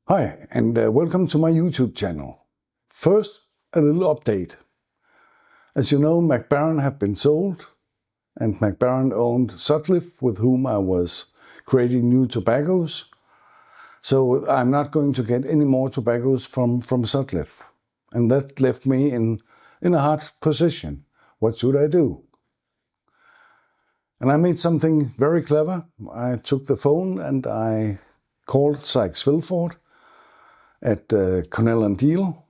Hi, and welcome to my YouTube channel. First, a little update. As you know, McBaron have been sold, and McBaron owned Sutcliffe, with whom I was creating new tobaccos. So I'm not going to get any more tobaccos from Sutcliffe. And that left me in a hard position. What should I do? And I made something very clever. I took the phone and I called Sykes-Philford at Cornell and Deal.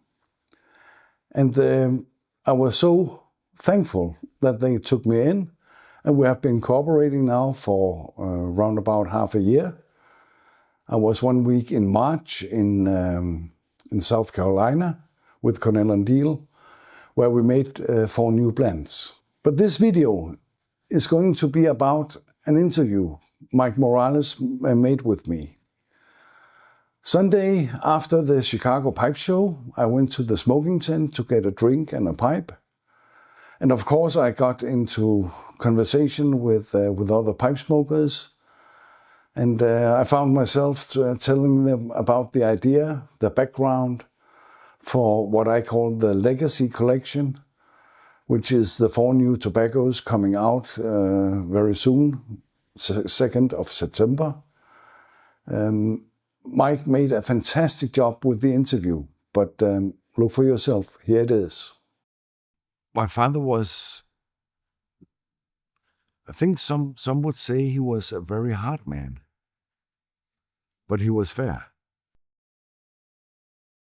And I was so thankful that they took me in. And we have been cooperating now for around about half a year. I was 1 week in March in South Carolina with Cornell and Deal, where we made 4 new blends. But this video is going to be about an interview Mike Morales made with me. Sunday after the Chicago Pipe Show, I went to the smoking tent to get a drink and a pipe. And of course I got into conversation with other pipe smokers. And I found myself telling them about the idea, the background for what I call the Legacy Collection, which is the 4 new tobaccos coming out very soon, 2nd of September. Mike made a fantastic job with the interview, but look for yourself. Here it is. My father was, I think some would say he was a very hard man, but he was fair.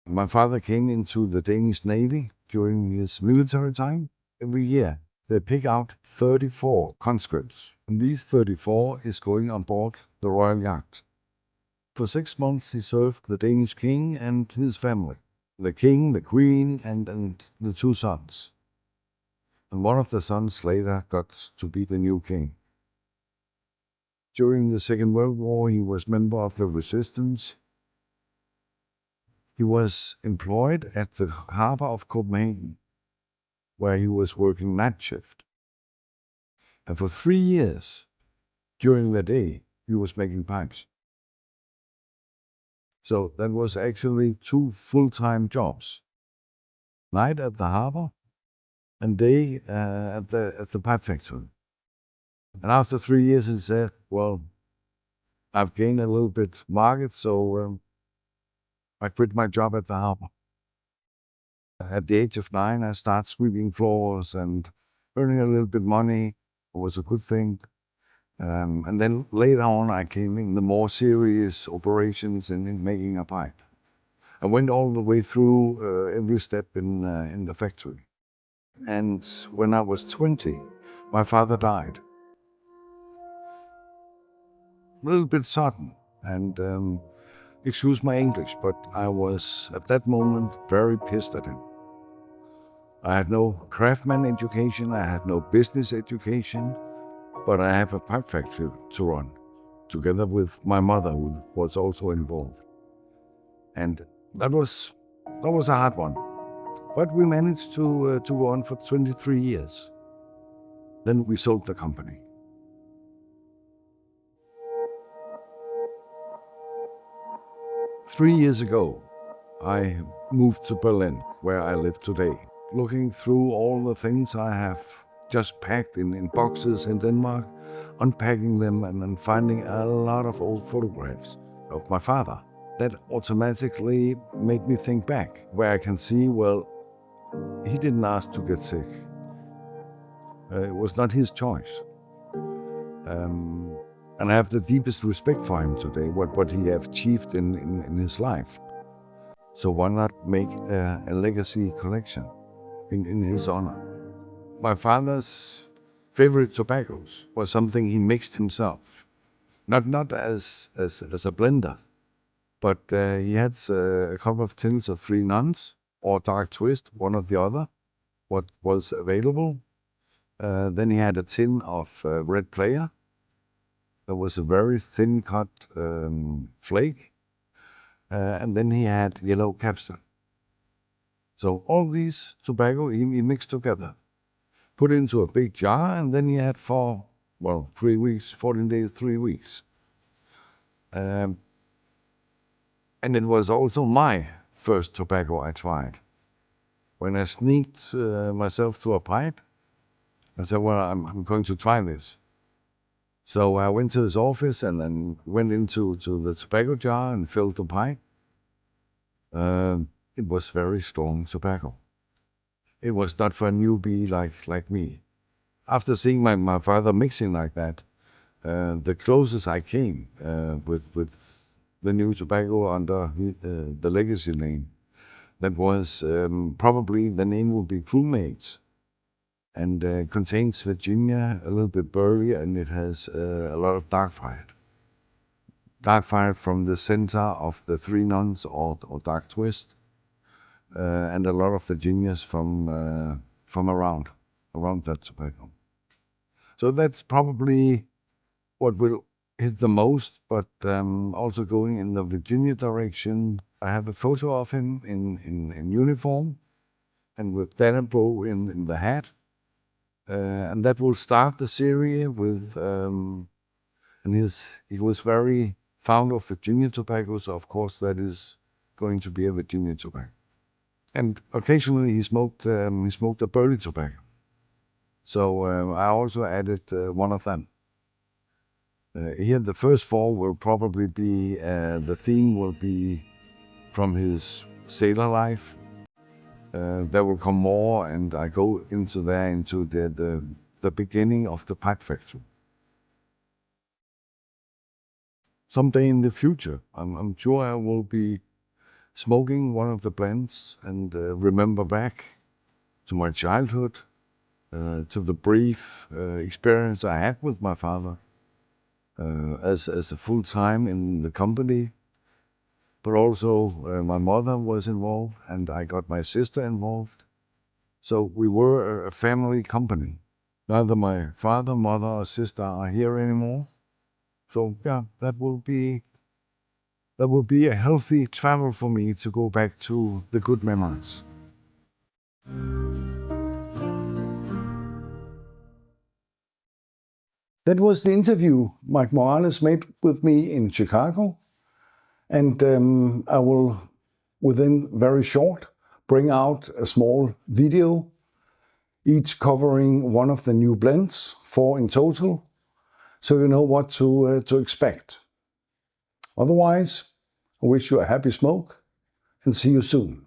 My father came into the Danish Navy during his military time. Every year they pick out 34 conscripts, and these 34 is going on board the Royal Yacht. For 6 months he served the Danish king and his family, the king, the queen, and the 2 sons. And one of the sons later got to be the new king. During the Second World War, he was member of the resistance. He was employed at the harbor of Copenhagen, where he was working night shift. And for 3 years, during the day, he was making pipes. So that was actually 2 full-time jobs. Night at the harbor and day at the pipe factory. And after 3 years, he said, well, I've gained a little bit market, so I quit my job at the harbor. At the age of 9, I started sweeping floors and earning a little bit money. It was a good thing. And then later on, I came in the more serious operations in making a pipe. I went all the way through every step in the factory. And when I was 20, my father died. A little bit sudden, and excuse my English, but I was at that moment very pissed at him. I had no craftsman education, I had no business education, but I have a pipe factory to run, together with my mother, who was also involved. And that was a hard one. But we managed to go on for 23 years. Then we sold the company. Three years ago, I moved to Berlin, where I live today. Looking through all the things I have just packed in boxes in Denmark, unpacking them and then finding a lot of old photographs of my father. That automatically made me think back, where I can see, well, he didn't ask to get sick. It was not his choice. And I have the deepest respect for him today, what he have achieved in his life. So why not make a legacy collection in his honor? My father's favorite tobaccos was something he mixed himself. Not as a blender, but he had a couple of tins of 3 Nuns or Dark Twist, one or the other, what was available. Then he had a tin of Red Player. There was a very thin cut flake. And then he had Yellow Capstan. So all these tobacco he mixed together, put into a big jar, and then he had for, 3 weeks, 14 days, 3 weeks. And And it was also my first tobacco I tried. When I sneaked myself to a pipe, I said, well, I'm going to try this. So I went to his office and then went into the tobacco jar and filled the pipe. It was very strong tobacco. It was not for a newbie like me. After seeing my father mixing like that, the closest I came with the new tobacco under the legacy name, that was probably the name would be Crewmates, and contains Virginia, a little bit burley, and it has a lot of dark fired. Dark fired from the center of the Three Nuns or Dark Twist, and a lot of Virginias from around that tobacco. So that's probably what will hit the most, but also going in the Virginia direction. I have a photo of him in uniform and with Dannebrog in the hat. And that will start the series with, and he was very fond of Virginia tobacco, so of course that is going to be a Virginia tobacco. And occasionally he smoked a burley tobacco. So I also added one of them. Here the first four will probably be, the theme will be from his sailor life. There will come more, and I go into the beginning of the pipe factory. Someday in the future, I'm sure I will be smoking one of the blends and remember back to my childhood, to the brief experience I had with my father as a full-time in the company. But also my mother was involved, and I got my sister involved. So we were a family company. Neither my father, mother, or sister are here anymore. So yeah, that will be a healthy travel for me to go back to the good memories. That was the interview Mike Morales made with me in Chicago. And I will, within very short, bring out a small video, each covering one of the new blends, 4 in total, so you know what to expect. Otherwise, I wish you a happy smoke and see you soon.